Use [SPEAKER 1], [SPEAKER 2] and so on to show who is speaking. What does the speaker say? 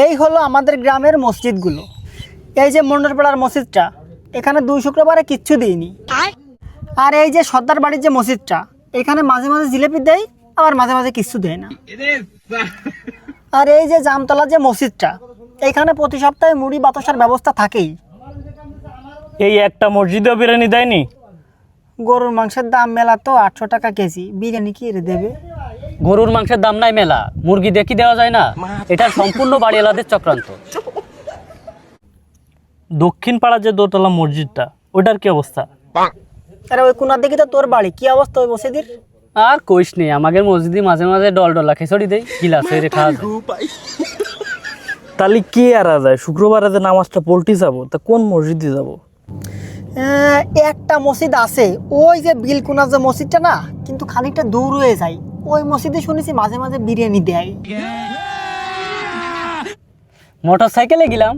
[SPEAKER 1] এই হলো আমাদের গ্রামের মসজিদগুলো। এই যে মন্ডলপাড়ার মসজিদটা, এখানে 2 শুক্রবারে কিচ্ছু দিইনি। আর এই যে সর্দার বাড়ির যে মসজিদটা, এখানে মাঝে মাঝে জিলেপি দেয়, আবার মাঝে মাঝে কিচ্ছু দেয় না। আর এই যে জামতলার যে মসজিদটা, এখানে প্রতি সপ্তাহে মুড়ি বাতাসার ব্যবস্থা থাকেই।
[SPEAKER 2] এই একটা মসজিদেও বিরিয়ানি দেয়নি?
[SPEAKER 1] গরুর মাংসের দাম মেলা তো 800 টাকা কেজি, বিরিয়ানি কি এর দেবে?
[SPEAKER 3] গরুর মাংসের দাম নাই মেলা, মুরগি দেখি দেওয়া যায় না? এটা সম্পূর্ণ বাড়িওয়ালাদের চক্রান্ত।
[SPEAKER 2] দক্ষিণ পাড়ার যে দোতলা মসজিদটা, ওটার কি অবস্থা?
[SPEAKER 1] আরে ওই কোনার দিকে তো তোর বাড়ি, কি অবস্থা ওই মসজিদের?
[SPEAKER 3] আর কইস নেই, আমাদের মসজিদে মাঝে মাঝে ডলা খিচুড়ি দেয়, গিলাস হয়ে খাওয়া যায়।
[SPEAKER 2] তাহলে কি আর যায়? শুক্রবারে যে নামাজটা পল্টি যাবো, তা কোন মসজিদে যাব?
[SPEAKER 1] একটা মসজিদ আছে, ওই যে বিলকুনার যে মসজিদটা না, কিন্তু খানিকটা দূর হয়ে যায়। ওই মসজিদে শুনেছি মাঝে মাঝে বিরিয়ানি দেয়।
[SPEAKER 3] মোটর সাইকেলে গেলাম,